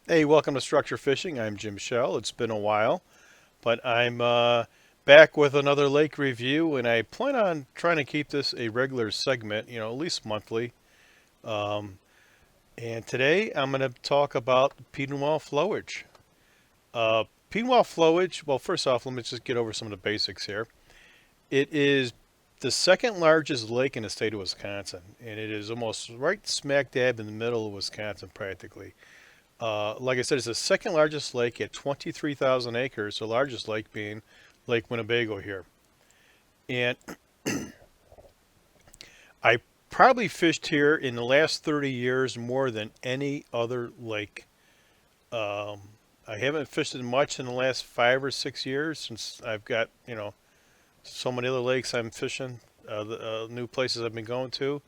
Hey, welcome to Structure Fishing. I'm Jim Shell. It's been a while, but I'm back with another lake review, and I plan on trying to keep this a regular segment, at least monthly. Um, and today I'm going to talk about Petenwell Flowage. Petenwell Flowage, well, first off, let me just get over some of the basics here. It is the second largest lake in the state of Wisconsin, and it is almost right smack dab in the middle of Wisconsin, practically. Like I said, it's the second largest lake at 23,000 acres, the largest lake being Lake Winnebago here. And I probably fished here in the last 30 years more than any other lake. Um, I haven't fished it much in the last 5 or 6 years since I've got, so many other lakes I'm fishing, the new places I've been going to.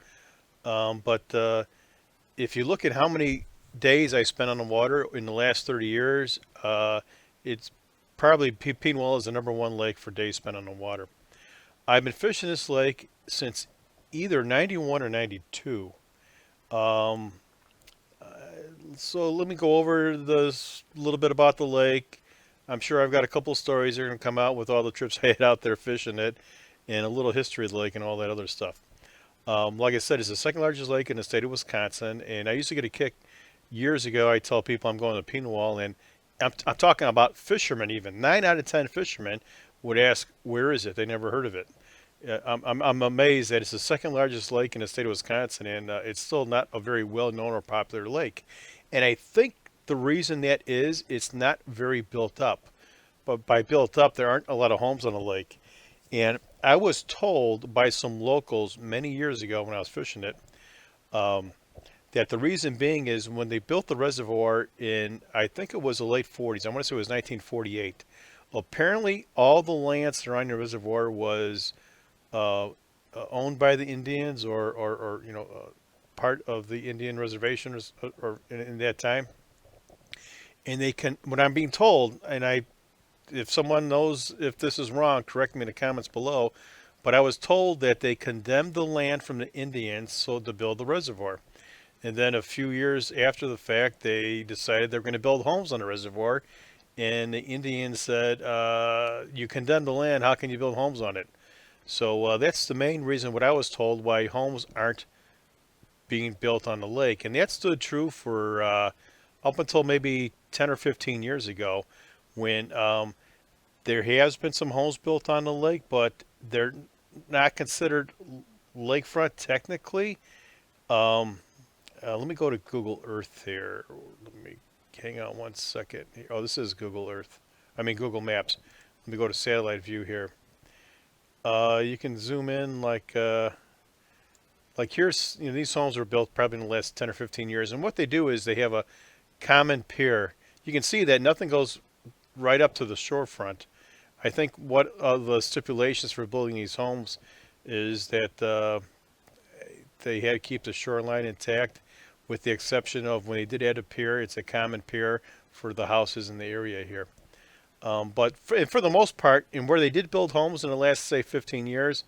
But if you look at how many days I spent on the water in the last 30 years, it's probably Petenwell is the number one lake for days spent on the water. I've been fishing this lake since either 91 or 92. Um, so let me go over this little bit about the lake. I'm sure I've got a couple stories that are going to come out with all the trips I had out there fishing it and a little history of the lake and all that other stuff. Like I said, it's the second largest lake in the state of Wisconsin, and I used to get a kick years ago. I tell people I'm going to Petenwell, and I'm talking about fishermen even. 9 out of 10 fishermen would ask, "Where is it?" They never heard of it. I'm amazed that it's the second largest lake in the state of Wisconsin, and it's still not a very well known or popular lake. And I think the reason that is it's not very built up. But by built up, there aren't a lot of homes on the lake. And I was told by some locals many years ago when I was fishing it um, that the reason being is when they built the reservoir in, I think it was the late 40s, I want to say it was 1948. Apparently, all the land surrounding the reservoir was uh, owned by the Indians or part of the Indian reservations or in that time. And they can, what I'm being told, and if someone knows if this is wrong, correct me in the comments below. But I was told that they condemned the land from the Indians so to build the reservoir. And then a few years after the fact, they decided they were going to build homes on the reservoir. And the Indians said, "You condemned the land. How can you build homes on it?" So that's the main reason, what I was told, why homes aren't being built on the lake. And that stood true for up until maybe 10 or 15 years ago when there has been some homes built on the lake, but they're not considered lakefront technically. Um, Let me go to Google Earth here. Let me hang on one second. Oh, this is Google Earth. I mean Google Maps. Let me go to satellite view here. You can zoom in like here's these homes were built probably in the last 10 or 15 years, and what they do is they have a common pier. You can see that nothing goes right up to the shorefront. I think what the stipulations for building these homes is that they had to keep the shoreline intact, with the exception of when they did add a pier, it's a common pier for the houses in the area here. But for the most part, and where they did build homes in the last, say, 15 years,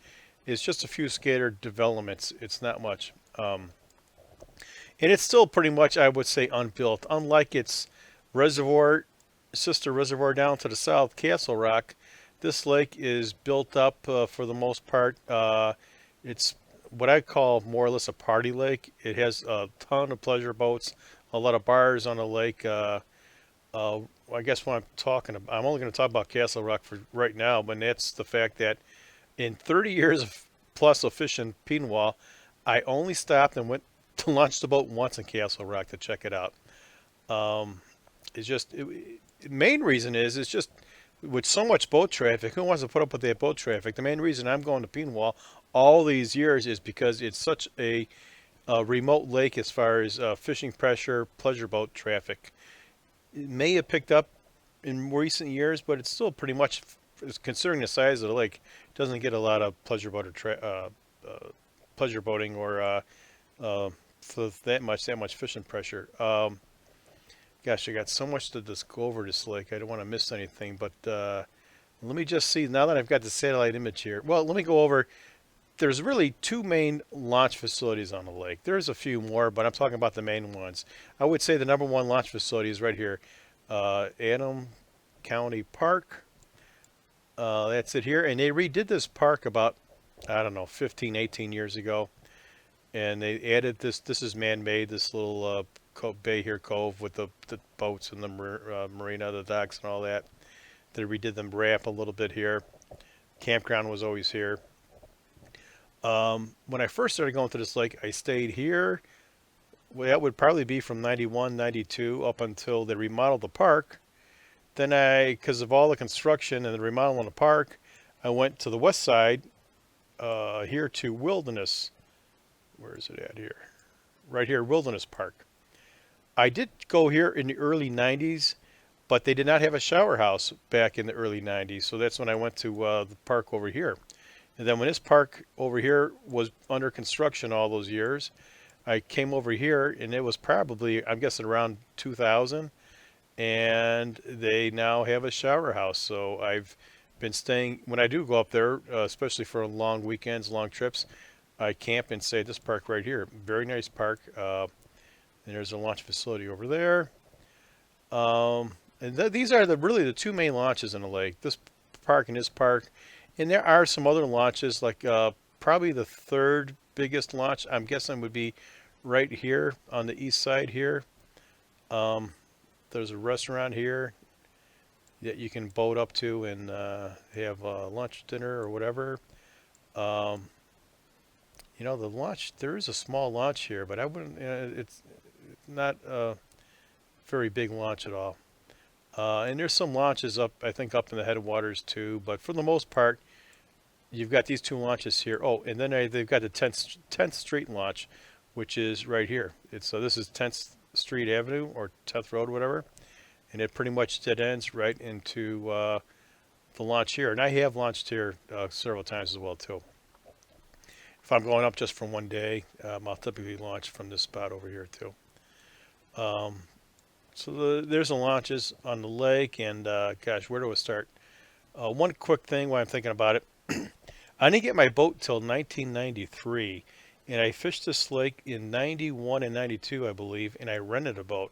it's just a few scattered developments. It's not much. And it's still pretty much, I would say, unbuilt. Unlike its reservoir, sister reservoir down to the south, Castle Rock, this lake is built up for the most part. It's what I call more or less a party lake. It has a ton of pleasure boats, a lot of bars on the lake. Uh, I guess what I'm talking about, I'm only going to talk about Castle Rock for right now, but that's the fact that in 30 years of plus of fishing Petenwall, I only stopped and went to launch the boat once in Castle Rock to check it out. Um, it's just main reason is it's just with so much boat traffic. Who wants to put up with that boat traffic? The main reason I'm going to Petenwall all these years is because it's such a remote lake as far as fishing pressure, pleasure boat traffic. It may have picked up in recent years, but it's still pretty much, considering the size of the lake, doesn't get a lot of pleasure boating or for that much fishing pressure. Gosh, I got so much to just go over this lake. I don't want to miss anything, but let me just see now that I've got the satellite image here. Well, let me go over. there's really two main launch facilities on the lake. There's a few more, but I'm talking about the main ones. I would say the number one launch facility is right here, Adam County Park. That's it here. And they redid this park about, I don't know, 15, 18 years ago. And they added this. This is man-made. This little bay here, cove with the boats and the marina, the docks, and all that. They redid the ramp a little bit here. Campground was always here. When I first started going to this lake, I stayed here. Well, that would probably be from 91, 92 up until they remodeled the park. Then because of all the construction and the remodeling of the park, I went to the west side here to Wilderness. Where is it at here? Right here, Wilderness Park. I did go here in the early 90s, but they did not have a shower house back in the early 90s. So that's when I went to the park over here. And then when this park over here was under construction all those years, I came over here, and it was probably, I'm guessing, around 2000. And they now have a shower house. So I've been staying, when I do go up there, especially for long weekends, long trips, I camp and stay at this park right here. Very nice park. And there's a launch facility over there. And these are really the two main launches in the lake. This park and this park. And there are some other launches, like probably the third biggest launch, I'm guessing, would be right here on the east side here. There's a restaurant here that you can boat up to and have lunch, dinner, or whatever. You know, the launch, there is a small launch here, but I wouldn't, it's not a very big launch at all. And there's some launches up, I think, up in the headwaters too, but for the most part, you've got these two launches here. Oh, and then they've got the 10th Street launch, which is right here. It's this is 10th Street Avenue or 10th Road, whatever, and it pretty much dead ends right into the launch here. And I have launched here several times as well too. If I'm going up just for one day, I'll typically launch from this spot over here too. So there's the launches on the lake, and gosh, where do I start? One quick thing while I'm thinking about it. I didn't get my boat till 1993, and I fished this lake in 91 and 92, I believe, and I rented a boat.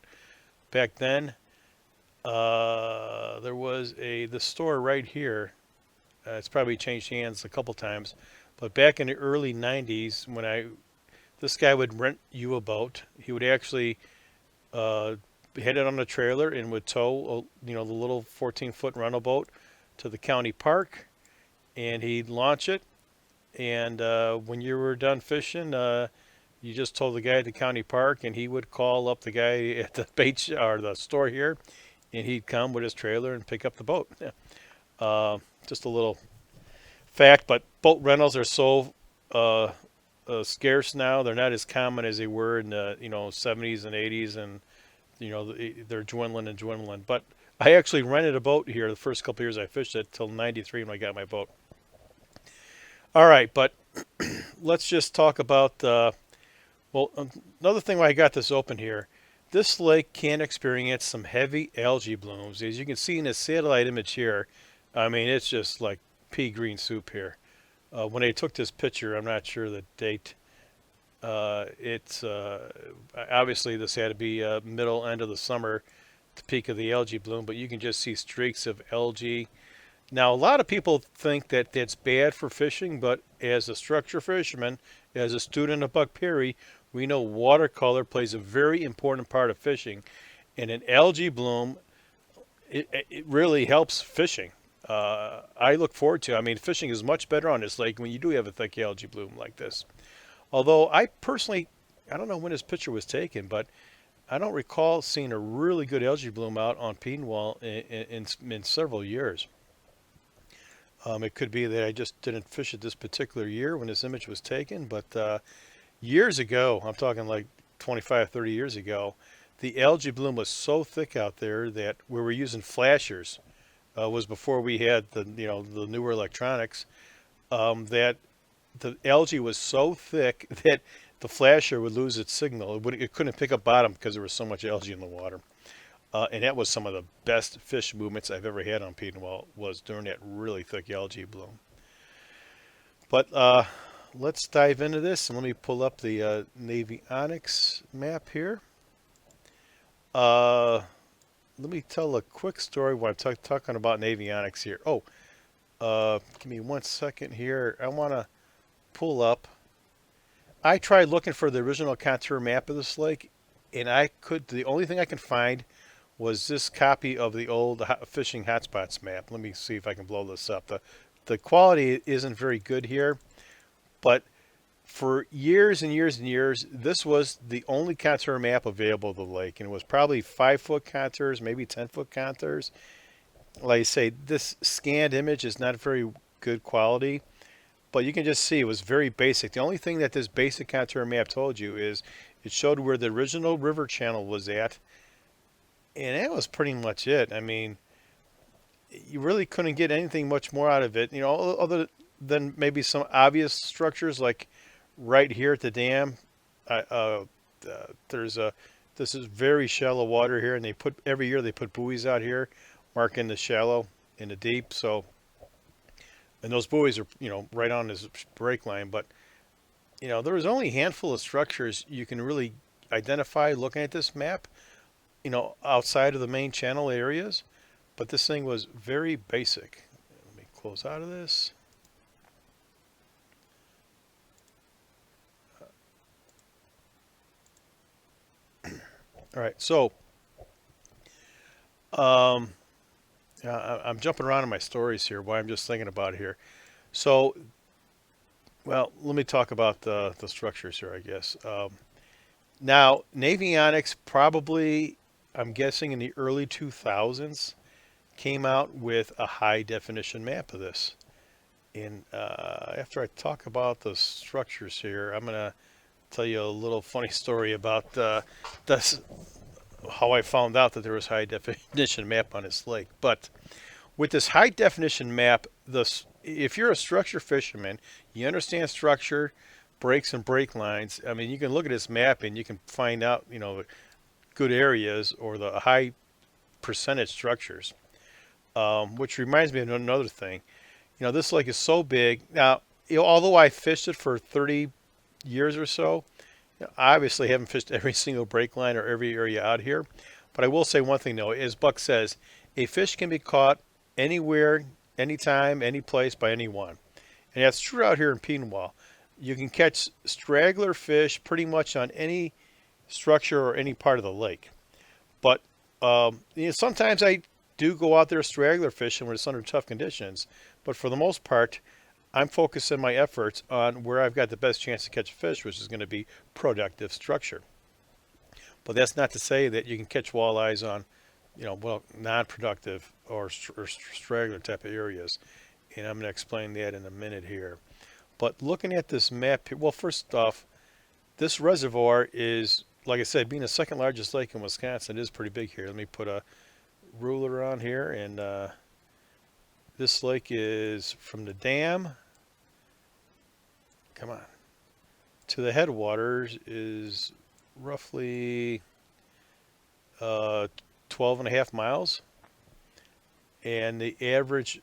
Back then, there was the store right here. It's probably changed hands a couple times, but back in the early 90s, when this guy would rent you a boat, he would actually had it on a trailer and would tow, the little 14-foot rental boat to the county park, and he'd launch it. And when you were done fishing, you just told the guy at the county park, and he would call up the guy at the bait or the store here, and he'd come with his trailer and pick up the boat. Just a little fact, but boat rentals are so scarce now. They're not as common as they were in the 70s and 80s, and they're dwindling and dwindling. But I actually rented a boat here the first couple of years I fished it till 93 when I got my boat. All right, but let's just talk about, another thing why I got this open here. This lake can experience some heavy algae blooms. As you can see in this satellite image here, I mean, it's just like pea green soup here. When I took this picture, I'm not sure the date. It's obviously this had to be middle end of the summer, the peak of the algae bloom, but you can just see streaks of algae. Now, a lot of people think that that's bad for fishing, but as a structure fisherman, as a student of Buck Perry, we know watercolor plays a very important part of fishing, and an algae bloom, it really helps fishing. I look forward to. I mean, fishing is much better on this lake when you do have a thick algae bloom like this. Although I personally, I don't know when this picture was taken, but I don't recall seeing a really good algae bloom out on Petenwell in several years. It could be that I just didn't fish it this particular year when this image was taken, but years ago, I'm talking like 25, 30 years ago, the algae bloom was so thick out there that we were using flashers. Was before we had the newer electronics. That the algae was so thick that the flasher would lose its signal. It couldn't pick up bottom because there was so much algae in the water. And that was some of the best fish movements I've ever had on Petenwell, was during that really thick algae bloom. But let's dive into this and let me pull up the Navionics map here. Uh, Let me tell a quick story while I'm talking about Navionics here. Oh, give me 1 second here. I want to pull up. I tried looking for the original contour map of this lake, and the only thing I can find was this copy of the old fishing hotspots map. Let me see if I can blow this up. The quality isn't very good here, but for years and years and years, this was the only contour map available of the lake, and it was probably 5-foot contours, maybe 10-foot contours. Like I say, this scanned image is not very good quality, but you can just see it was very basic. The only thing that this basic contour map told you is it showed where the original river channel was at, and that was pretty much it. I mean, you really couldn't get anything much more out of it, other than maybe some obvious structures like right here at the dam. Uh, uh, there's a This is very shallow water here, and every year they put buoys out here, marking the shallow and the deep. So, and those buoys are right on this break line. But there was only a handful of structures you can really identify looking at this map. Outside of the main channel areas, but this thing was very basic. Let me close out of this. All right, so I'm jumping around in my stories here. Why I'm just thinking about it here. So, well, let me talk about the structures here, I guess. Now, Navionics probably, I'm guessing in the early 2000s, came out with a high definition map of this. And after I talk about the structures here, I'm going to tell you a little funny story about this, how I found out that there was high definition map on this lake. But with this high definition map, if you're a structure fisherman, you understand structure, breaks and break lines. I mean, you can look at this map and you can find out, the good areas or the high percentage structures. Which reminds me of another thing. This lake is so big. Now, although I fished it for 30 years or so, I obviously haven't fished every single break line or every area out here. But I will say one thing, though. As Buck says, a fish can be caught anywhere, anytime, any place by anyone. And that's true out here in Petenwell. You can catch straggler fish pretty much on any structure or any part of the lake. But sometimes I do go out there straggler fishing when it's under tough conditions, but for the most part, I'm focusing my efforts on where I've got the best chance to catch fish, which is going to be productive structure. But that's not to say that you can catch walleyes on, non-productive or straggler type of areas, and I'm going to explain that in a minute here. But looking at this map here, well, first off, this reservoir is, like I said, being the second largest lake in Wisconsin, it is pretty big here. Let me put a ruler on here, and this lake is from the dam, come on, to the headwaters is roughly 12.5 miles, and the average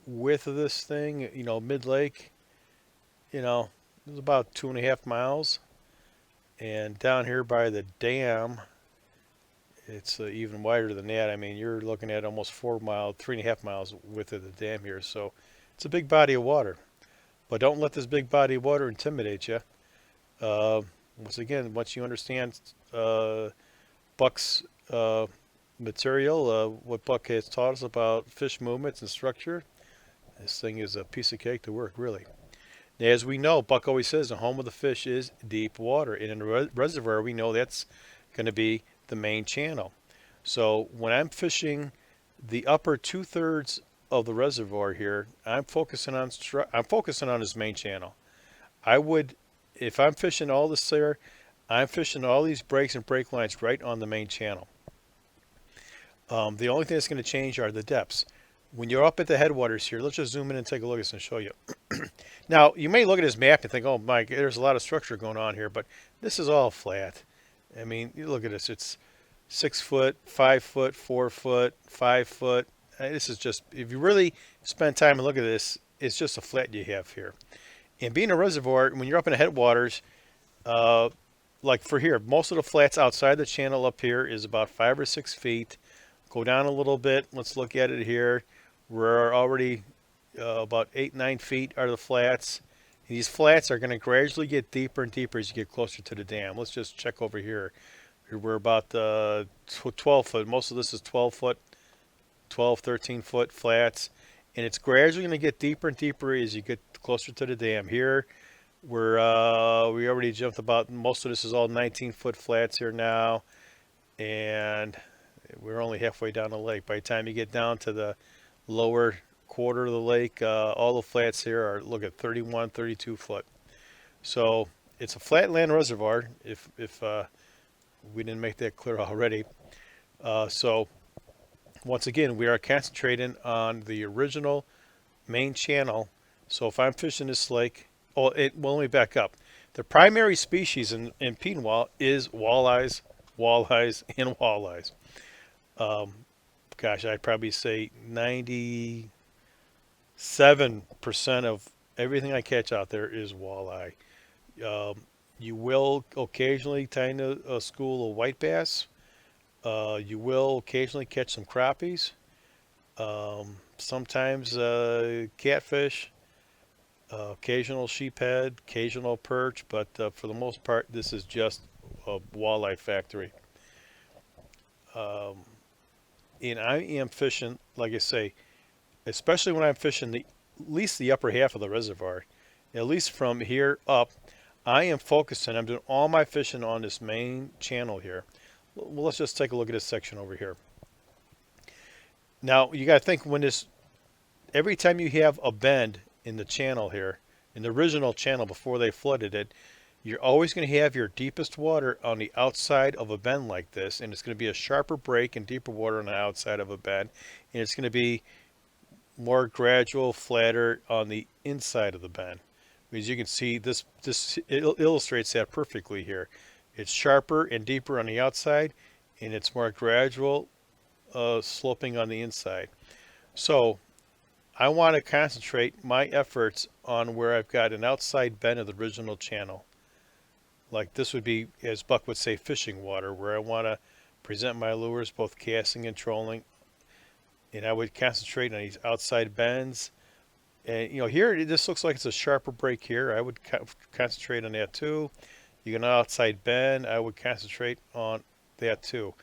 width of this thing, mid-lake, is about 2.5 miles, and down here by the dam, it's even wider than that. I mean, you're looking at almost 4 miles, 3.5 miles width of the dam here. So it's a big body of water. But don't let this big body of water intimidate you. Once you understand Buck's material, what Buck has taught us about fish movements and structure, this thing is a piece of cake to work, really. Now, as we know, Buck always says the home of the fish is deep water. And in a reservoir, we know that's going to be the main channel. So when I'm fishing the upper 2/3 of the reservoir here, I'm focusing on his main channel. If I'm fishing all this there, I'm fishing all these breaks and break lines right on the main channel. The only thing that's going to change are the depths. When you're up at the headwaters here, let's just zoom in and take a look at this and show you. Now, you may look at this map and think, oh, Mike, there's a lot of structure going on here, but this is all flat. I mean, you look at this. It's 6 foot, 5 foot, 4 foot, 5 foot. This is just, if you really spend time and look at this, it's just a flat you have here. And being a reservoir, when you're up in the headwaters, uh, like for here, most of the flats outside the channel up here is about 5 or 6 feet. Go down a little bit. Let's look at it here. We're already about 8, 9 feet are the flats. And these flats are going to gradually get deeper and deeper as you get closer to the dam. Let's just check over here. We're about 12 foot. Most of this is 12 foot, 12, 13 foot flats. And it's gradually going to get deeper and deeper as you get closer to the dam. Here, we already jumped about, most of this is all 19-foot flats here now. And we're only halfway down the lake. By the time you get down to the lower quarter of the lake, all the flats here are, look at 31, 32 foot. So it's a flatland reservoir, if we didn't make that clear already. So once again, we are concentrating on the original main channel. So if I'm fishing this lake, well, let me back up. The primary species in Petenwell is walleyes, walleyes, and walleyes. Um, Gosh, I'd probably say 97% of everything I catch out there is walleye. Um, you will occasionally find a school of white bass. You will occasionally catch some crappies. Sometimes catfish, occasional sheephead, occasional perch, but for the most part, this is just a walleye factory. Um, and I am fishing, like I say, especially when I'm fishing at least the upper half of the reservoir, at least from here up, I am focusing. I'm doing all my fishing on this main channel here. Well, let's just take a look at this section over here. Now you got to think every time you have a bend in the channel here, in the original channel before they flooded it, you're always going to have your deepest water on the outside of a bend like this, and it's going to be a sharper break and deeper water on the outside of a bend, and it's going to be more gradual, flatter on the inside of the bend. As you can see, this it illustrates that perfectly here. It's sharper and deeper on the outside, and it's more gradual, sloping on the inside. So I want to concentrate my efforts on where I've got an outside bend of the original channel. Like this would be, as Buck would say, fishing water, where I want to present my lures, both casting and trolling. And I would concentrate on these outside bends. And here this looks like it's a sharper break here. I would concentrate on that too. You get an outside bend, I would concentrate on that too.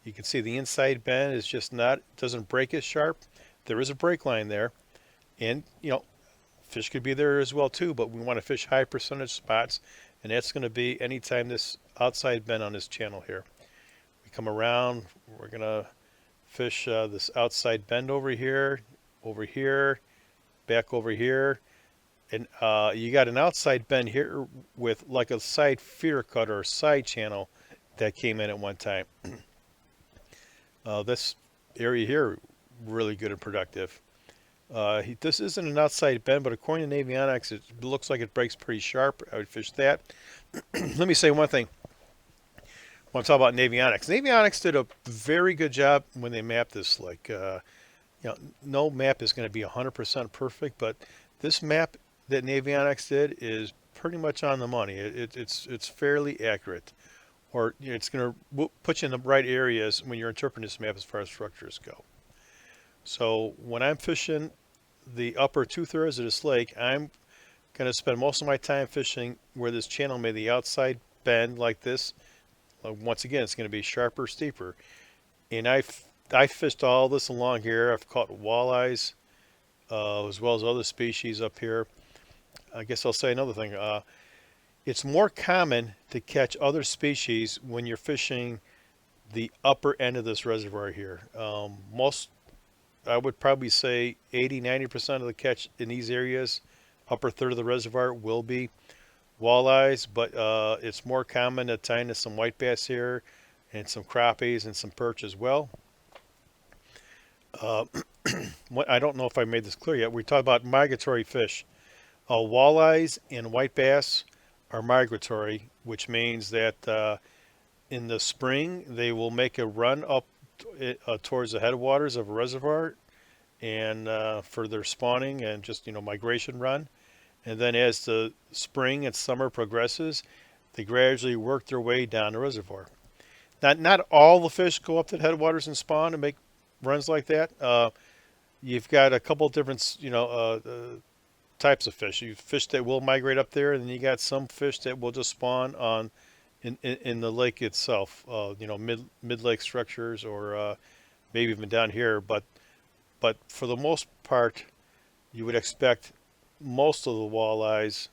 You can see the inside bend is just doesn't break as sharp. There is a break line there, and fish could be there as well too. But we want to fish high percentage spots, and that's going to be anytime this outside bend on this channel here. We come around, we're gonna fish this outside bend over here, back over here, and you got an outside bend here with like a side feeder cut or side channel that came in at one time. This area here, really good and productive. This isn't an outside bend, but according to Navionics, it looks like it breaks pretty sharp. I would fish that. Let me say one thing. When I talk about Navionics, Navionics did a very good job when they mapped this. No map is going to be 100% perfect, but this map that Navionics did is pretty much on the money. It's fairly accurate, or it's going to put you in the right areas when you're interpreting this map as far as structures go. So when I'm fishing the upper 2/3 of this lake, I'm going to spend most of my time fishing where this channel made the outside bend like this. Once again, it's going to be sharper, steeper. And I fished all this along here. I've caught walleyes as well as other species up here. I guess I'll say another thing. It's more common to catch other species when you're fishing the upper end of this reservoir here. I would probably say 80-90% of the catch in these areas, upper third of the reservoir, will be walleyes, but it's more common to tie into some white bass here and some crappies and some perch as well. I don't know if I made this clear yet. We talked about migratory fish. Walleyes and white bass are migratory, which means that in the spring they will make a run up towards the headwaters of a reservoir and for their spawning and just migration run. And then as the spring and summer progresses, they gradually work their way down the reservoir. Not all the fish go up to the headwaters and spawn and make runs like that. You've got a couple different, types of fish. You fish that will migrate up there, and then you got some fish that will just spawn on in the lake itself. Mid lake structures, or maybe even down here. But for the most part, you would expect most of the walleyes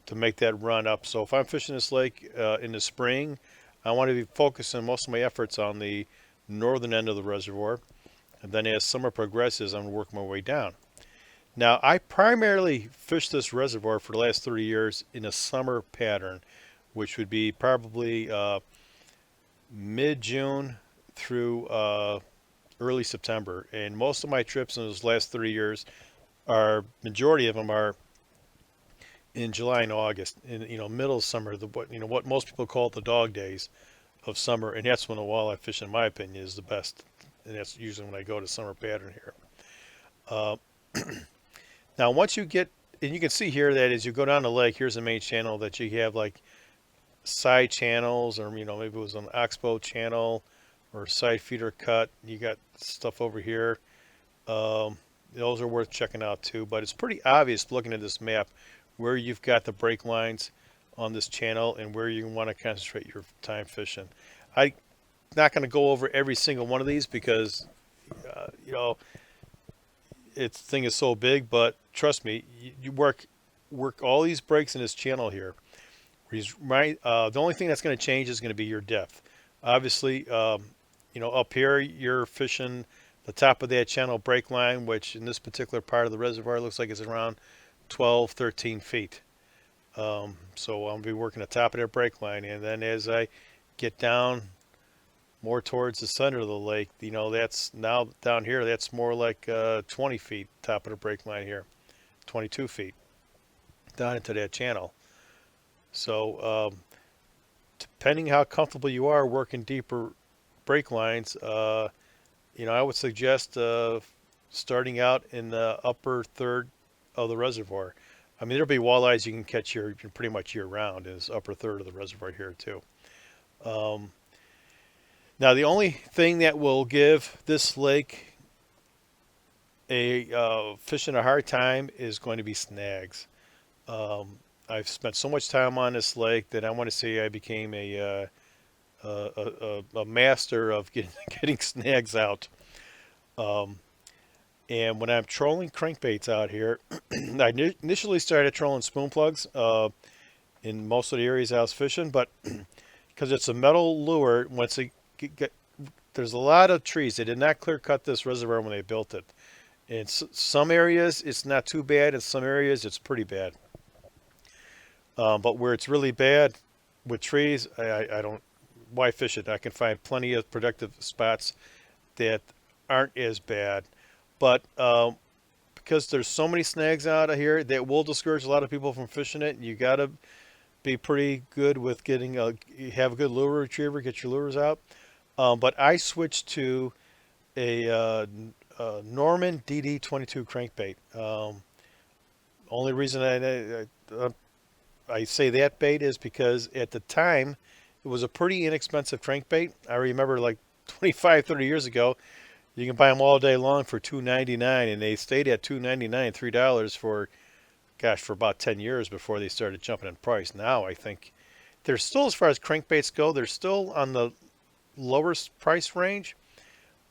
to make that run up. So if I'm fishing this lake in the spring, I want to be focusing most of my efforts on the northern end of the reservoir. And then as summer progresses, I'm going to work my way down. Now, I primarily fished this reservoir for the last 30 years in a summer pattern, which would be probably mid-June through early September. And most of my trips in those last 30 years majority of them are in July and August, in middle of summer, what most people call the dog days of summer, and that's when the walleye fish, in my opinion, is the best, and that's usually when I go to summer pattern here. Uh, Now, once you get, and you can see here that as you go down the lake, here's the main channel, that you have like side channels, or maybe it was an oxbow channel or side feeder cut. You got stuff over here. Those are worth checking out too. But it's pretty obvious looking at this map where you've got the break lines on this channel and where you want to concentrate your time fishing. I'm not going to go over every single one of these because, uh, you know, its thing is so big. But trust me, you work all these breaks in this channel here. Right. The only thing that's going to change is going to be your depth. Obviously, up here you're fishing the top of that channel break line, which in this particular part of the reservoir looks like it's around 12, 13 feet. So I'll be working the top of that break line, and then as I get down more towards the center of the lake, that's now down here. That's more like 20 feet top of the break line here, 22 feet down into that channel. So depending how comfortable you are working deeper break lines, I would suggest starting out in the upper third of the reservoir. I mean, there'll be walleyes you can catch here pretty much year round in this upper third of the reservoir here too. Um, Now, the only thing that will give this lake a fishing a hard time is going to be snags. Um, I've spent so much time on this lake that I want to say I became a master of getting snags out. Um, and when I'm trolling crankbaits out here, I initially started trolling spoon plugs in most of the areas I was fishing, but because it's a metal lure, once it there's a lot of trees. They did not clear cut this reservoir when they built it. In some areas, it's not too bad. In some areas, it's pretty bad. But where it's really bad with trees, I don't. Why fish it? I can find plenty of productive spots that aren't as bad. But because there's so many snags out of here, that will discourage a lot of people from fishing it. You got to be pretty good with have a good lure retriever, get your lures out. But I switched to a Norman DD22 crankbait. Only reason I say that bait is because at the time it was a pretty inexpensive crankbait. I remember like 25, 30 years ago, you can buy them all day long for $2.99, and they stayed at $2.99, $3 for about 10 years before they started jumping in price. Now I think they're still, as far as crankbaits go, they're still on the lowest price range.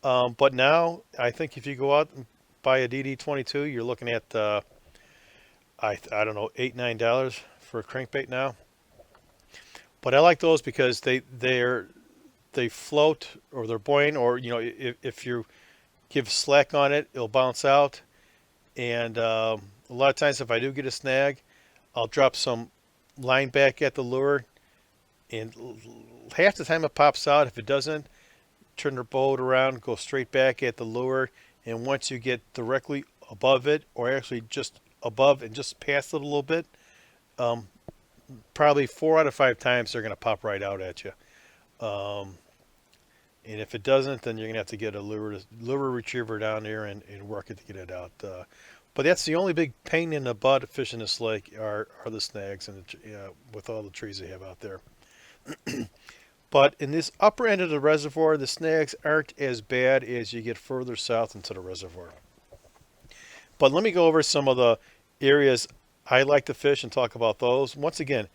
But now I think if you go out and buy a DD22, you're looking at I don't know, $8, $9 for a crankbait now. But I like those because they float, or they're buoyant, or if you give slack on it, it'll bounce out. And a lot of times if I do get a snag, I'll drop some line back at the lure, and half the time it pops out. If it doesn't, turn the boat around, go straight back at the lure, and once you get directly above it, or actually just above and just past it a little bit, um, probably 4 out of 5 times they're going to pop right out at you. Um, and if it doesn't, then you're going to have to get a lure retriever down there and work it to get it out. But that's the only big pain in the butt of fishing this lake are the snags and with all the trees they have out there. But in this upper end of the reservoir, the snags aren't as bad as you get further south into the reservoir. But let me go over some of the areas I like to fish and talk about those. Once again,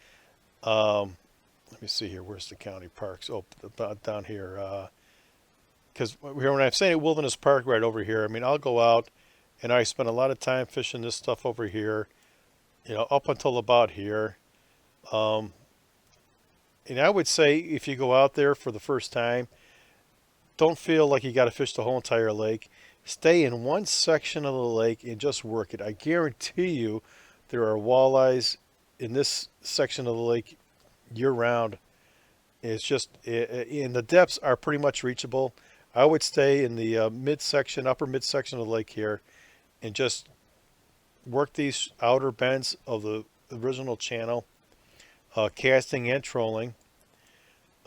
um, let me see here. Where's the county parks? Oh, about down here. Because when I'm saying Wilderness Park right over here, I mean, I'll go out and I spend a lot of time fishing this stuff over here, up until about here. Um, and I would say if you go out there for the first time, don't feel like you got to fish the whole entire lake. Stay in one section of the lake and just work it. I guarantee you there are walleyes in this section of the lake year round. It's just, and the depths are pretty much reachable. I would stay in the midsection, upper midsection of the lake here, and just work these outer bends of the original channel, casting and trolling.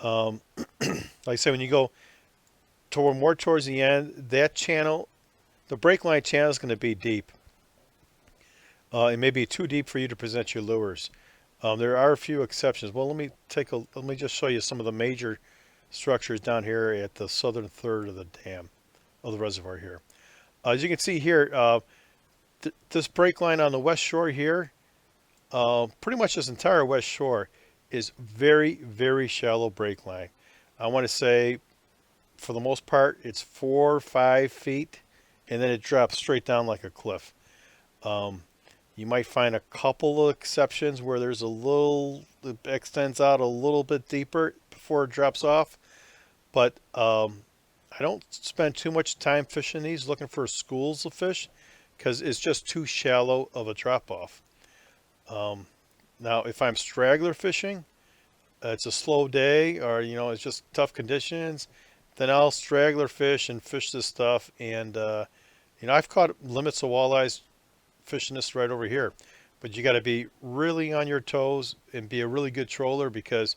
Like I said, when you go more towards the end, that channel, the break line channel is going to be deep. It may be too deep for you to present your lures. There are a few exceptions. Well, let me just show you some of the major structures down here at the southern third of the dam, of the reservoir here. As you can see here, this break line on the west shore here, pretty much this entire west shore is very, very shallow break line. I want to say, for the most part, it's 4 or 5 feet, and then it drops straight down like a cliff. You might find a couple of exceptions where it extends out a little bit deeper before it drops off. But I don't spend too much time fishing these, looking for schools of fish, because it's just too shallow of a drop off. Now, if I'm straggler fishing, it's a slow day, or it's just tough conditions, then I'll straggler fish and fish this stuff. And I've caught limits of walleyes fishing this right over here, but you got to be really on your toes and be a really good troller, because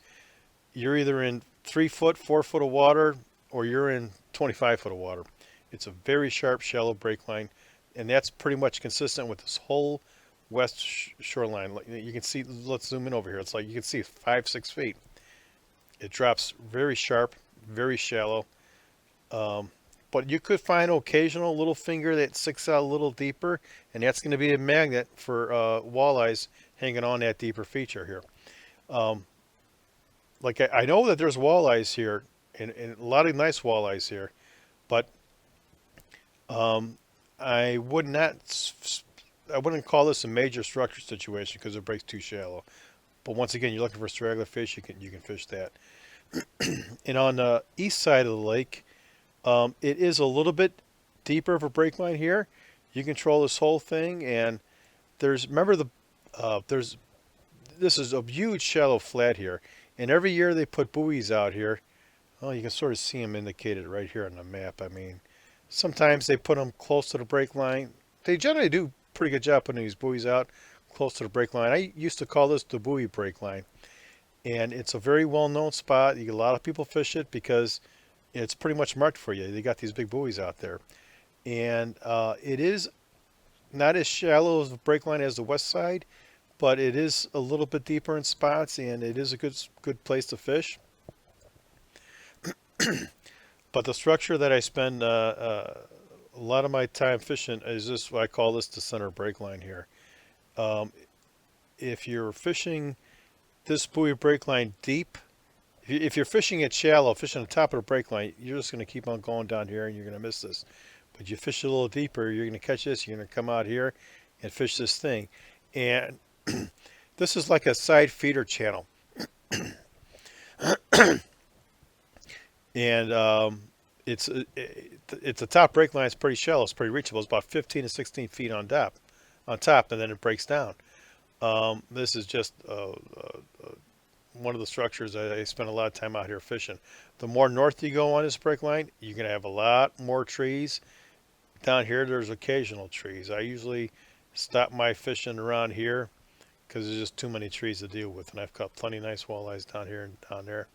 you're either in 3 foot, 4 foot of water, or you're in 25 foot of water. It's a very sharp, shallow break line, and that's pretty much consistent with this whole west shoreline. You can see, let's zoom in over here. It's like you can see 5, 6 feet. It drops very sharp, very shallow. But you could find an occasional little finger that sticks out a little deeper, and that's going to be a magnet for walleyes hanging on that deeper feature here. Like I know that there's walleyes here, and a lot of nice walleyes here, but I wouldn't call this a major structure situation because it breaks too shallow. But once again, you're looking for straggler fish, you can fish that. And on the east side of the lake, it is a little bit deeper of a break line here. You control this whole thing, and this is a huge shallow flat here, and every year they put buoys out here. Oh, you can sort of see them indicated right here on the map. I mean, sometimes they put them close to the break line. They generally do a pretty good job putting these buoys out close to the break line. I used to call this the buoy break line, and it's a very well-known spot. A lot of people fish it because it's pretty much marked for you. They got these big buoys out there, and it is not as shallow of a break line as the west side, but it is a little bit deeper in spots, and it is a good place to fish. But the structure that I spend a lot of my time fishing is this. I call this the center break line here. If you're fishing this buoy break line deep, if you're fishing it shallow, fishing on the top of the break line, you're just going to keep on going down here, and you're going to miss this. But you fish a little deeper, you're going to catch this. You're going to come out here and fish this thing, and this is like a side feeder channel. And it's the top break line is pretty shallow. It's pretty reachable. It's about 15 to 16 feet on top, and then it breaks down. This is just one of the structures I spend a lot of time out here fishing. The more north you go on this break line, you're going to have a lot more trees. Down here, there's occasional trees. I usually stop my fishing around here because there's just too many trees to deal with, and I've caught plenty of nice walleyes down here and down there.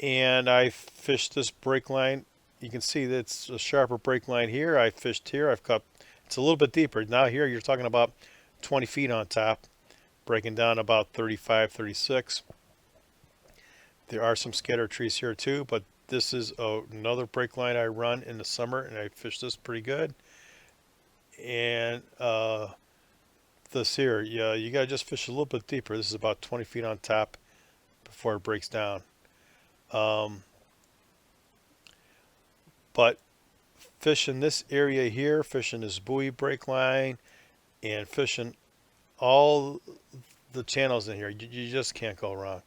And I fished this break line you can see that it's a sharper break line here. I fished here. I've caught, it's a little bit deeper. Now here you're talking about 20 feet on top, breaking down about 35, 36. There are some scatter trees here too, but this is another break line I run in the summer, and I fish this pretty good. And this here, yeah, you gotta just fish a little bit deeper. This is about 20 feet on top before it breaks down. Um, but fishing this area here, fishing this buoy break line, and fishing all the channels in here, you just can't go wrong.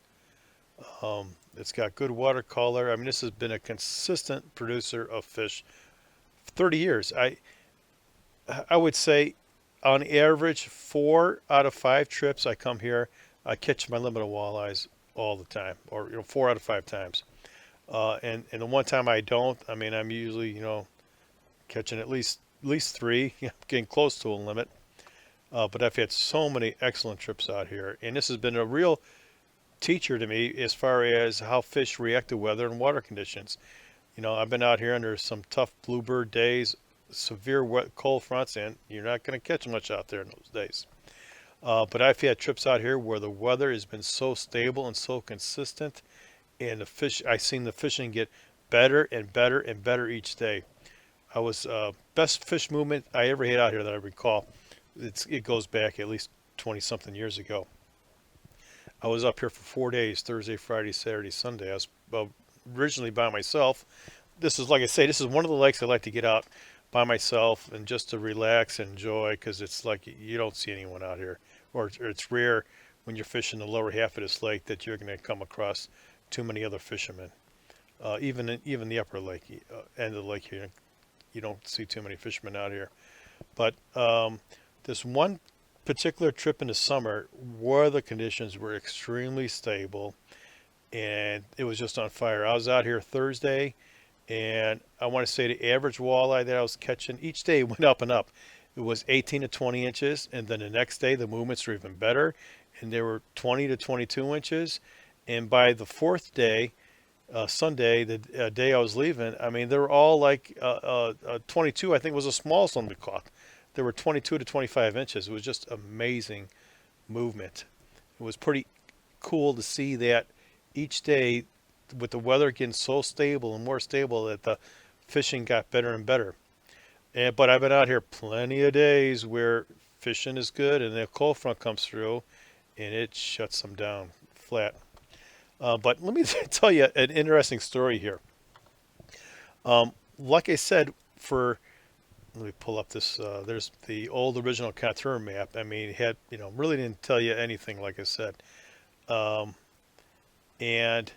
It's got good watercolor. I mean, this has been a consistent producer of fish for 30 years. I would say on average 4 out of 5 trips I come here, I catch my limit of walleyes all the time, or 4 out of 5 times. And the one time I don't, I mean, I'm usually catching at least 3, getting close to a limit. But I've had so many excellent trips out here, and this has been a real teacher to me as far as how fish react to weather and water conditions. I've been out here under some tough bluebird days, severe wet cold fronts, and you're not going to catch much out there in those days. But I've had trips out here where the weather has been so stable and so consistent, and I've seen the fishing get better and better and better each day. I was best fish movement I ever had out here that I recall. It goes back at least 20 something years ago. I was up here for 4 days, Thursday, Friday, Saturday, Sunday. I was originally by myself. This is, like I say, this is one of the lakes I like to get out by myself and just to relax and enjoy, because it's like you don't see anyone out here, or it's rare when you're fishing the lower half of this lake that you're going to come across too many other fishermen. Even the upper lake end of the lake here, you don't see too many fishermen out here. But this one particular trip in the summer, weather conditions were extremely stable, and it was just on fire. I was out here Thursday, and I want to say the average walleye that I was catching each day went up and up. It was 18 to 20 inches, and then the next day the movements were even better, and they were 20 to 22 inches. And by the fourth day, Sunday, the day I was leaving, I mean, they were all like 22, I think was the smallest one we caught. They were 22 to 25 inches. It was just amazing movement. It was pretty cool to see that each day, with the weather getting so stable and more stable, that the fishing got better and better. But I've been out here plenty of days where fishing is good and the cold front comes through and it shuts them down flat. But let me tell you an interesting story here. Like I said, let me pull up this. There's the old original contour map. I mean, it had, really didn't tell you anything, like I said. And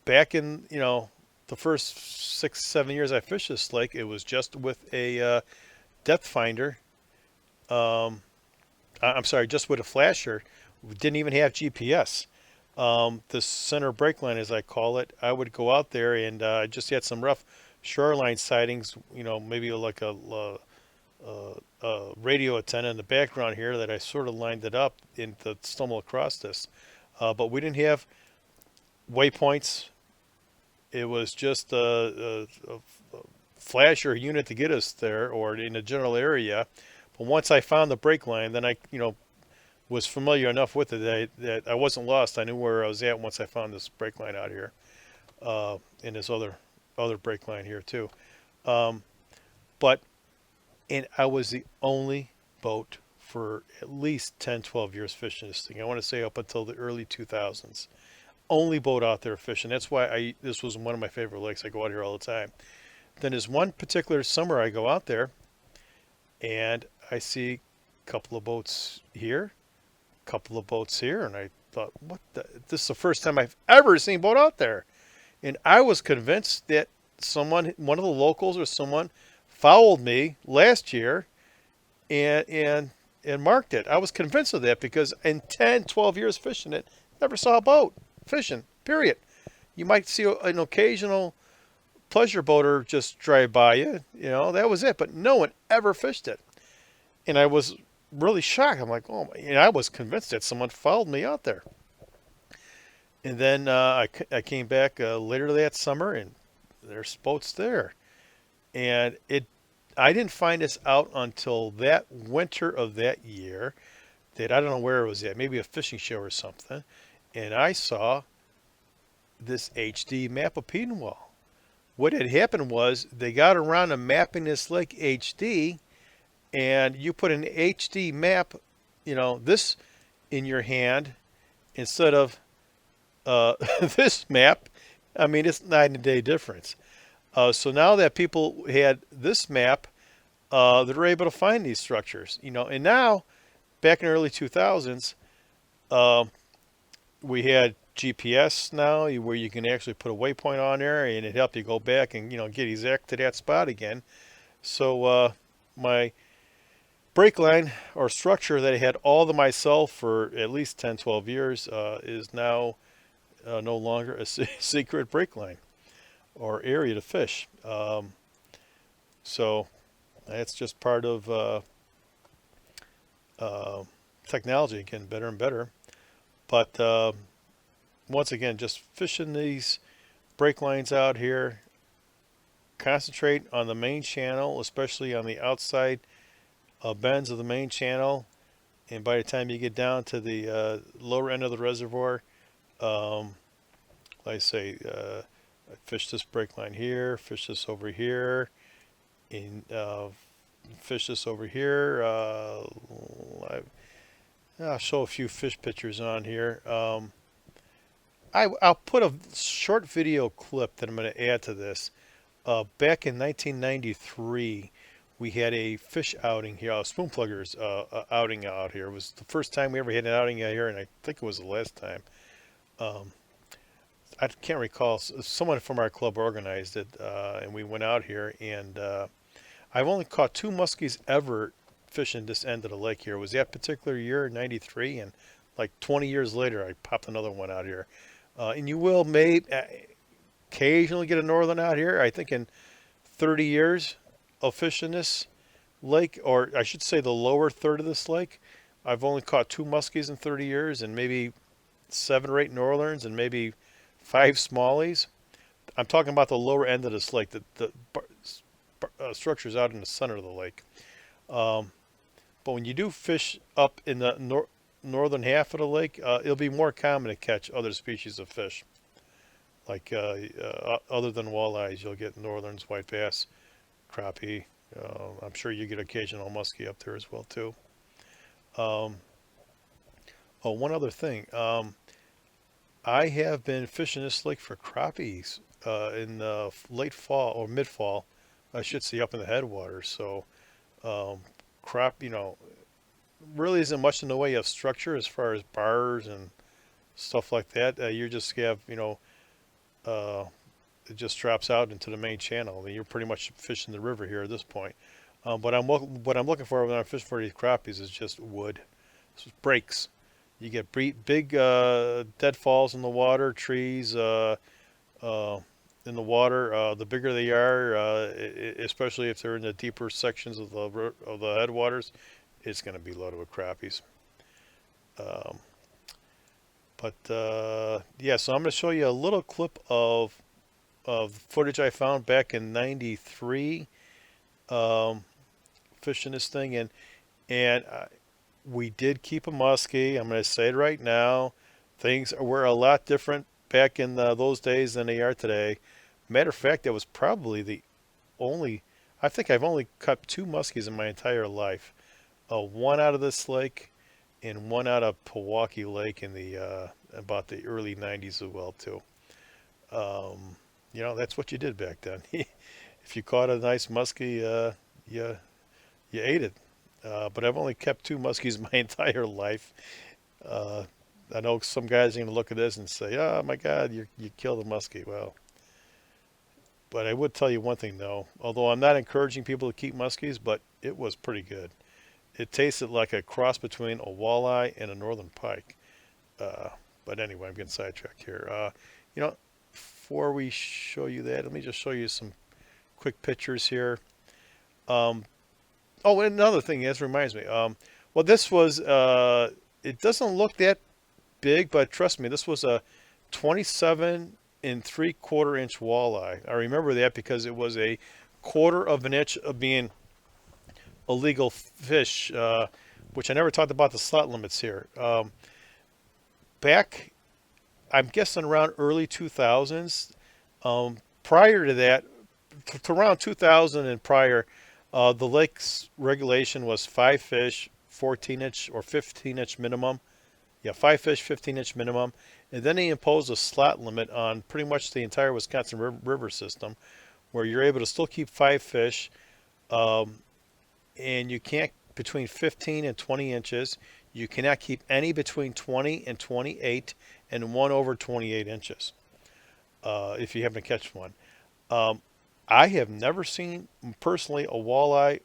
back in, the first 6, 7 years I fished this lake, it was just with a depth finder. I'm sorry, just with a flasher. We didn't even have GPS. The center break line, as I call it, I would go out there and just had some rough shoreline sightings, maybe like a radio antenna in the background here that I sort of lined it up and to stumble across this. But we didn't have waypoints. It was just a flasher unit to get us there or in the general area. But once I found the break line, then I, was familiar enough with it that I wasn't lost. I knew where I was at once I found this break line out here, and this other break line here too. And I was the only boat for at least 10, 12 years fishing this thing. I want to say up until the early 2000s. Only boat out there fishing. That's why this was one of my favorite lakes. I go out here all the time. Then there's one particular summer I go out there and I see a couple of boats here, a couple of boats here, and I thought, this is the first time I've ever seen a boat out there. And I was convinced that one of the locals or someone fouled me last year and marked it. I was convinced of that because in 10, 12 years fishing it, never saw a boat fishing, period. You might see an occasional pleasure boater just drive by you, that was it, but no one ever fished it. And I was really shocked. I'm like, oh my, and I was convinced that someone fouled me out there. And then I came back later that summer, and there's boats there. And I didn't find this out until that winter of that year. That I don't know where it was at, maybe a fishing show or something. And I saw this HD map of Petenwell. What had happened was they got around to mapping this lake HD, and you put an HD map, this in your hand instead of this map. I mean, it's night and day difference. So now that people had this map, they're able to find these structures, And now, back in the early 2000s, uh, we had GPS now where you can actually put a waypoint on there, and it helped you go back and get exact to that spot again. So my brake line or structure that I had all to myself for at least 10, 12 years is now no longer a secret brake line or area to fish. So that's just part of uh, technology getting better and better. But once again, just fishing these brake lines out here. Concentrate on the main channel, especially on the outside bends of the main channel. And by the time you get down to the lower end of the reservoir, um, like I say, I fish this brake line here, fish this over here, and fish this over here. I'll show a few fish pictures on here. I'll put a short video clip that I'm going to add to this. Back in 1993, we had a fish outing here, spoon pluggers outing out here. It was the first time we ever had an outing out here, and I think it was the last time. Um, I can't recall. Someone from our club organized it, and we went out here. And I've only caught 2 muskies ever fishing this end of the lake here. It was that particular year, '93, and like 20 years later, I popped another one out here. And you will occasionally get a northern out here. I think in 30 years of fishing this lake, or I should say the lower third of this lake, I've only caught 2 muskies in 30 years, and maybe 7 or 8 northerns, and maybe 5 smallies. I'm talking about the lower end of this lake, the structures out in the center of the lake. Um, but when you do fish up in the northern half of the lake, it'll be more common to catch other species of fish. Like other than walleyes, you'll get northerns, white bass, crappie. I'm sure you get occasional muskie up there as well too. Um, oh, one other thing. I have been fishing this lake for crappies in the late fall or mid fall. I should say up in the headwaters. So um, crap, really isn't much in the way of structure as far as bars and stuff like that. You just have, uh, it just drops out into the main channel. I mean, you're pretty much fishing the river here at this point. But what I'm looking for when I'm fishing for these crappies is just wood, breaks. You get big deadfalls in the water, trees uh, in the water. The bigger they are, especially if they're in the deeper sections of the headwaters, it's going to be loaded with crappies. Um, but yeah, so I'm going to show you a little clip of footage I found back in '93, um, fishing this thing, and we did keep a muskie. I'm going to say it right now. Things were a lot different back in those days than they are today. Matter of fact, that was probably the only. I think I've only caught 2 muskies in my entire life. One out of this lake, and one out of Pewaukee Lake in the about the early '90s as well too. Um, that's what you did back then. If you caught a nice muskie, you ate it. But I've only kept 2 muskies my entire life. Uh, I know some guys are going to look at this and say, "Oh my God, you killed a muskie." Well, but I would tell you one thing though. Although I'm not encouraging people to keep muskies, but it was pretty good. It tasted like a cross between a walleye and a northern pike. Uh, but anyway, I'm getting sidetracked here. Before we show you that, let me just show you some quick pictures here. Um, oh, and another thing, this reminds me. Well, this was, it doesn't look that big, but trust me, this was a 27 3/4 inch walleye. I remember that because it was a 1/4 inch of being a legal fish, which I never talked about the slot limits here. Back, I'm guessing around early 2000s. Prior to that, to around 2000 and prior, the lake's regulation was 5 fish, 14 inch or 15 inch minimum. Yeah, 5 fish, 15 inch minimum. And then they imposed a slot limit on pretty much the entire Wisconsin river system, where you're able to still keep 5 fish, and you can't between 15 and 20 inches. You cannot keep any between 20 and 28, and one over 28 inches, if you happen to catch one. I have never seen personally a walleye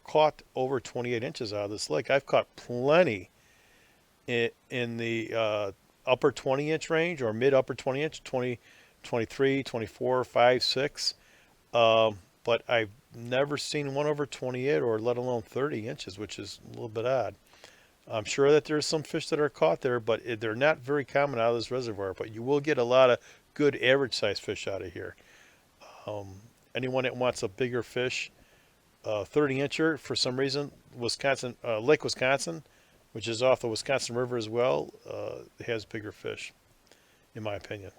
caught over 28 inches out of this lake. I've caught plenty in the upper 20 inch range or mid upper 20 inch, 20, 23, 24, 5, 6. But I've never seen one over 28 or let alone 30 inches, which is a little bit odd. I'm sure that there's some fish that are caught there, but they're not very common out of this reservoir. But you will get a lot of good average size fish out of here. Anyone that wants a bigger fish, 30 incher, for some reason, Lake Wisconsin, which is off the Wisconsin River as well, has bigger fish, in my opinion.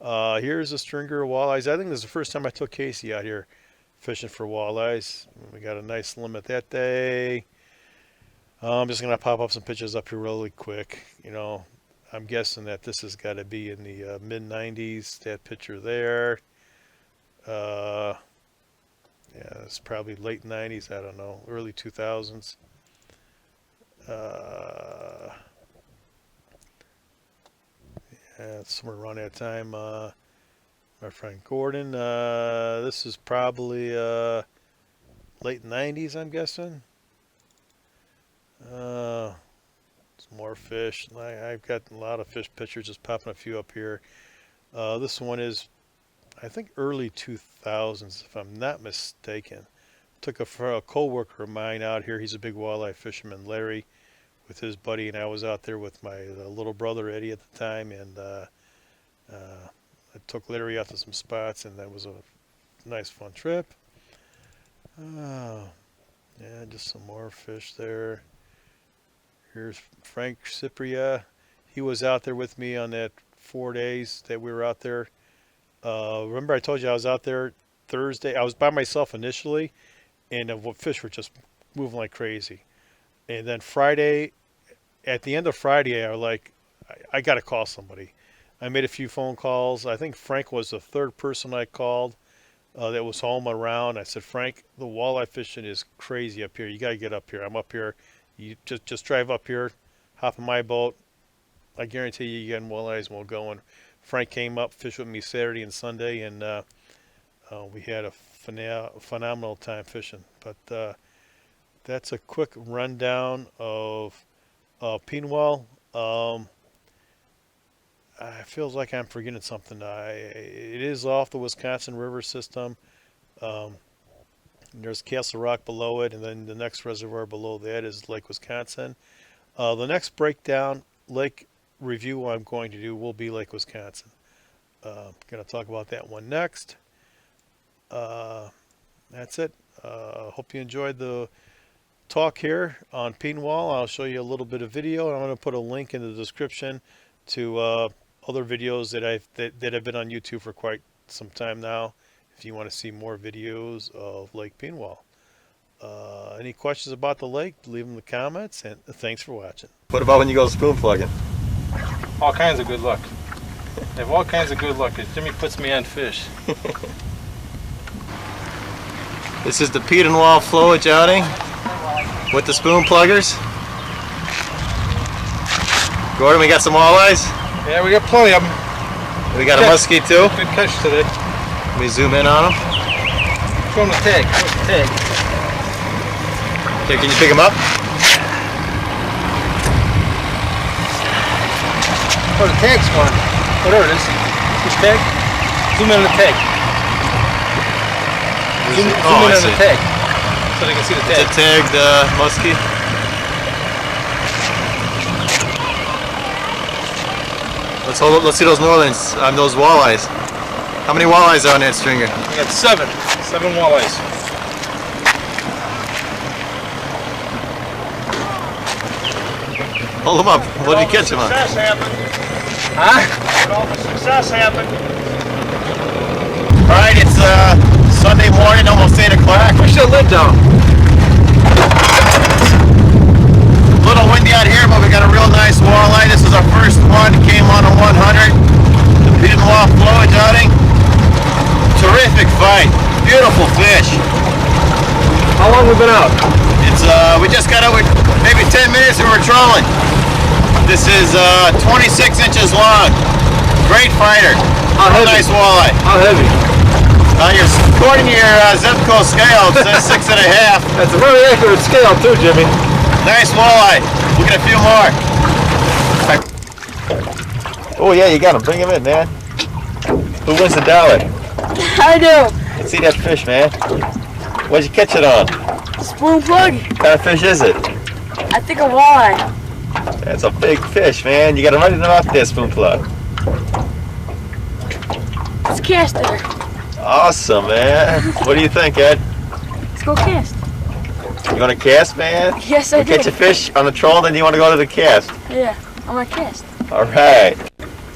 Here's a stringer of walleyes. I think this is the first time I took Casey out here fishing for walleyes. We got a nice limit that day. I'm just going to pop up some pictures up here really quick. I'm guessing that this has got to be in the mid-90s, that picture there. Yeah, it's probably late 90s, I don't know, early 2000s. Yeah, somewhere around that time. My friend Gordon, this is probably late 90s, I'm guessing. Some more fish. I've got a lot of fish pictures, just popping a few up here. This one is, I think, early 2000s, if I'm not mistaken. Took a co-worker of mine out here. He's a big walleye fisherman, Larry, with his buddy, and I was out there with my little brother, Eddie, at the time, and I took Larry out to some spots, and that was a nice, fun trip. Yeah, just some more fish there. Here's Frank Cipria. He was out there with me on that 4 days that we were out there. Remember I told you I was out there Thursday? I was by myself initially, and the fish were just moving like crazy. And then Friday, at the end of Friday, I got to call somebody. I made a few phone calls. I think Frank was the third person I called that was home around. I said, Frank, the walleye fishing is crazy up here. You got to get up here. I'm up here. You just drive up here, hop in my boat. I guarantee you get walleyes and we'll go. And Frank came up, fished with me Saturday and Sunday, and we had a phenomenal time fishing. But that's a quick rundown of Petenwell. It feels like I'm forgetting something. It is off the Wisconsin River system. There's Castle Rock below it, and then the next reservoir below that is Lake Wisconsin. The next breakdown lake review I'm going to do will be Lake Wisconsin. I'm going to talk about that one next. That's it. Hope you enjoyed the talk here on Petenwell. I'll show you a little bit of video, and I'm going to put a link in the description to other videos that have been on YouTube for quite some time now, if you want to see more videos of Lake Petenwell. Any questions about the lake, leave them in the comments, and thanks for watching. What about when you go spoon plugging? All kinds of good luck. I have all kinds of good luck. Jimmy puts me on fish. This is the Petenwell Flowage outing with the spoon pluggers. Gordon, we got some walleyes? Yeah, we got plenty of them. We got a muskie too. Good catch today. Let me zoom in on them. Show them the tag. Where's the tag? Okay, can you pick them up? Oh, the tag's gone. Oh, there it is. This tag. Zoom in on the tag. Zoom in on the tag, so they can see the tag. It's a tagged muskie. Let's see those northerns on those walleyes. How many walleyes are on that stringer? We got 7 walleyes. Hold them up. What did you catch them on? Success happened. Huh? All the success happened. All right, it's Sunday morning, almost 8 o'clock. Push the lid down. A little windy out here, but we got a real nice walleye. This is our first one. Came on a 100. The Petenwell Flowage outing. Terrific fight. Beautiful fish. How long have we been out? It's we just got out with maybe 10 minutes and we're trolling. This is 26 inches long. Great fighter. Real nice walleye. How heavy? According to your Zepco scale, it says 6.5. That's a very accurate scale too, Jimmy. Nice walleye. We'll get a few more. Oh yeah, you got him. Bring him in, man. Who wins the dollar? I do. Let's see that fish, man. What'd you catch it on? Spoon plug. What kind of fish is it? I think a walleye. That's a big fish, man. You got to run it off there, spoon plug. Let's cast it. Awesome, man. What do you think, Ed? Let's go cast. You want to cast, man? Yes, I You catch do. a fish on the troll, then you want to go to the cast. Yeah, I'm gonna cast. All right.